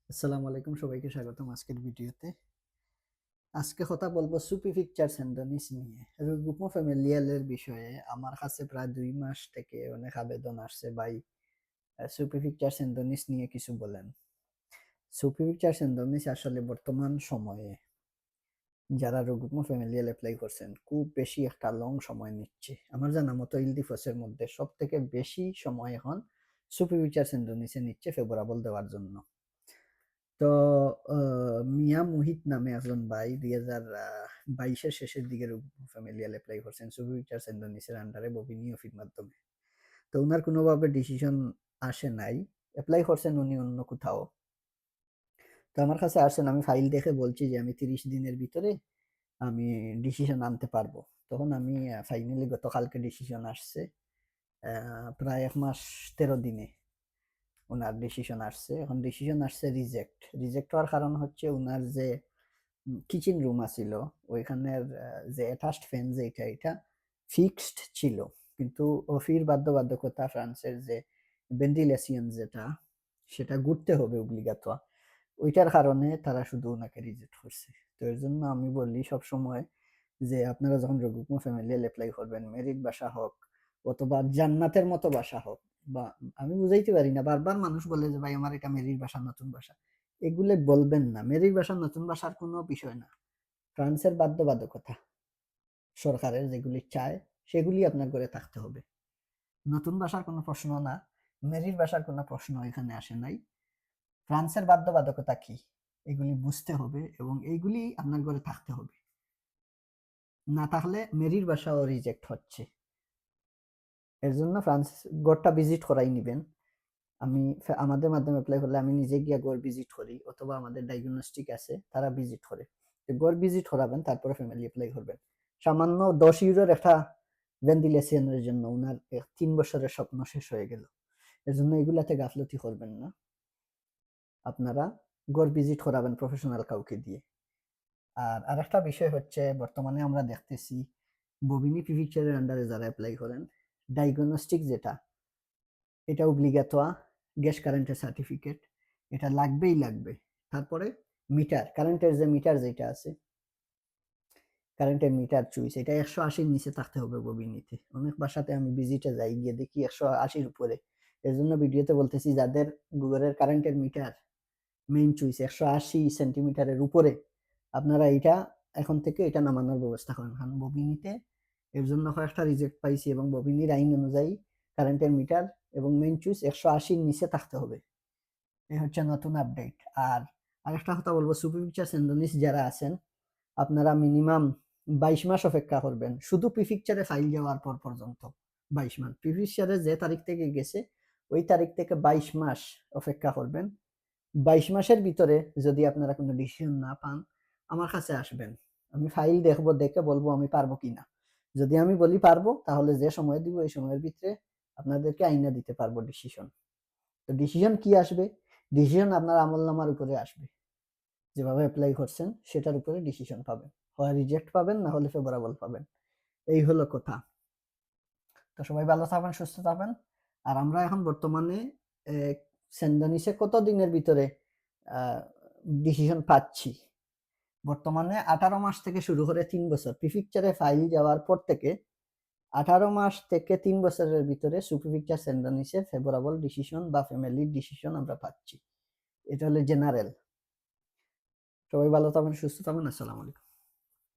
আসসালামু আলাইকুম, সবাইকে স্বাগতম আজকের ভিডিওতে। আজকে কথা বলবো সুপি পিকচার সেন্ডনিস নিয়ে। রুগমো ফ্যামিলিয়ালের বিষয়ে আমার কাছে প্রায় ২ মাস থেকে অনেক আবেদন আসছে, ভাই সুপি পিকচার সেন্ডনিস নিয়ে কিছু বলেন। সুপি পিকচার সেন্ডনিস আসলে বর্তমান সময়ে যারা রুগমো ফ্যামিলিয়াল এপ্লাই করছেন খুব বেশি একটা লং সময় নিচ্ছে। আমার জানা মতো ইলদিফোসের মধ্যে সবথেকে বেশি সময় এখন সুপি পিকচার সেন্ডনিসে নিচ্ছে ফেভরেবল দেওয়ার জন্য। তো মিয়া মুহিত নামে একজন ভাই ২০২২ এর শেষের দিকে ফ্যামিলিয়াল এপ্লাই করছেন সুবি পিকচার্স ইন্দোনেশিয়ার আন্ডারে ববিনি অফির মাধ্যমে। তো উনার কোনোভাবে ডিসিশন আসে নাই। এপ্লাই করছেন উনি অন্য কোথাও। তো আমার কাছে আসছেন, আমি ফাইল দেখে বলছি যে আমি ৩০ দিনের ভিতরে আমি ডিসিশন আনতে পারবো। তখন আমি ফাইনালি গতকালকে ডিসিশন আসছে। প্রায় ১ মাস ১৩ দিনে উনার ডিসিশন আসছে। এখন ডিসিশন আসছে রিজেক্ট। রিজেক্ট হওয়ার কারণ হচ্ছে উনার যে কিচেন রুম আছিল, ওইখানের যে অ্যাটাচড ফ্যান যেটা এটা ফিক্সড ছিল, কিন্তু অফির বাধ্যবাধকতা ফ্রান্সের যে ভেন্টিলেশন যেটা সেটা ঘুরতে হবে অব্লিগাত, ওইটার কারণে তারা শুধু ওনাকে রিজেক্ট করছে। তো এর জন্য আমি বলি সবসময় যে আপনারা যখন রুগমো ফ্যামিলিয়াল এপ্লাই করবেন, মেরিট বাসা হোক অথবা জান্নাতের মতো বাসা হোক, বা আমি বুঝাইতে পারি না, বারবার মানুষ বলে যে ভাই আমার এটা মেরিট বাসা নতুন বাসা, এগুলো বলবেন না। মেরিট বাসা নতুন বাসার কোনো বিষয় না। ফ্রান্সের বাধ্যবাধকতা সরকারের যেগুলি চায় সেগুলি আপনার করে থাকতে হবে। নতুন বাসার কোনো প্রশ্ন না, মেরিট বাসার কোনো প্রশ্ন এখানে আসে নাই। ফ্রান্সের বাধ্যবাধকতা কি এগুলি বুঝতে হবে এবং এইগুলি আপনার ঘরে থাকতে হবে। না থাকলে মেরিট বাসাও রিজেক্ট হচ্ছে। এর জন্য ফ্রান্স গড়টা ভিজিট করাই নিবেন। আমি আমাদের মাধ্যমে এপ্লাই করলে আমি নিজে গিয়া গড় ভিজিট করি, অথবা আমাদের ডায়াগনস্টিক আছে তারা ভিজিট করে। গড় ভিজিট করাবেন, তারপরে ফ্যামিলি এপ্লাই করবেন। সামান্য ১০ ইউরোর একটা ভেন্টিলেশনের জন্য উনার ৩ বছরের স্বপ্ন শেষ হয়ে গেল। এর জন্য এগুলাতে গাফলতি করবেন না। আপনারা গড় ভিজিট করাবেন প্রফেশনাল কাউকে দিয়ে। আর আরেকটা বিষয় হচ্ছে, বর্তমানে আমরা দেখতেছি ববিনি পিভিকচারের আন্ডারে যারা এপ্লাই করেন, ডায়াগনস্টিক যেটা এটা অব্লিগাতোয়া, গ্যাস কারেন্টের সার্টিফিকেট এটা লাগবেই লাগবে। তারপরে মিটার, কারেন্টের যে মিটার যেটা আছে, কারেন্টের মিটার চুইস এটা ১৮০ নিচে থাকতে হবে ববিনিতে। অনেক বাসাতে আমি ভিজিটে যাই, গিয়ে দেখি ১৮০ উপরে। এর জন্য ভিডিওতে বলতেছি যাদের গুগলের কারেন্টের মিটার মেইন চুইস ১৮০ সেন্টিমিটারের উপরে, আপনারা এটা এখন থেকে এটা নামানোর ব্যবস্থা করেন। কারণ ববিনিতে এর জন্য কয়েকটা রিজেক্ট পাইছি, এবং ববিনির আইন অনুযায়ী কারেন্টের মিটার এবং মেইন চুইস ১৮০ নিচে থাকতে হবে। এই হচ্ছে নতুন আপডেট। আর আরেকটা কথা বলবো, সুপি পিকচার্স ইন্দোনেশ যারা আছেন, আপনারা মিনিমাম ২২ মাস অপেক্ষা করবেন শুধু প্রিফিকচারে ফাইল যাওয়ার পর পর্যন্ত। ২২ মাস প্রিফিকচারে যে তারিখ থেকে গেছে ওই তারিখ থেকে ২২ মাস অপেক্ষা করবেন। ২২ মাসের ভিতরে যদি আপনারা কোনো ডিসিশন না পান, আমার কাছে আসবেন। আমি ফাইল দেখবো, দেখে বলবো আমি পারবো কিনা। যদি আমি বলি পারবো, তাহলে যে সময় দিব এই সময়ের ভিতরে আপনাদেরকে আইনা দিতে পারবো ডিসিশন। তো ডিসিশন কি আসবে? ডিসিশন আপনার আমলনামার উপরে আসবে। যেভাবে এপ্লাই করছেন সেটার উপরে ডিসিশন পাবেন। হয় রিজেক্ট পাবেন, না হলে ফেভারেবল পাবেন। এই হলো কথা। তো সবাই ভালো থাকবেন, সুস্থ থাকবেন। আর আমরা এখন বর্তমানে সেন্ডানিসে কত দিনের ভিতরে ডিসিশন পাচ্ছি? বর্তমানে ১৮ মাস থেকে শুরু করে ৩ বছর প্রিফিকচারে ফাইল যাওয়ার পর থেকে ১৮ মাস থেকে ৩ বছরের ভিতরে সুপ্রিফিকচার সেন্ডানিসে ফেভারেবল ডিসিশন বা ফ্যামিলির ডিসিশন আমরা পাচ্ছি। এটা হলো জেনারেল। সবাই ভালো থাকবেন, সুস্থ থাকবেন। আসসালামু আলাইকুম।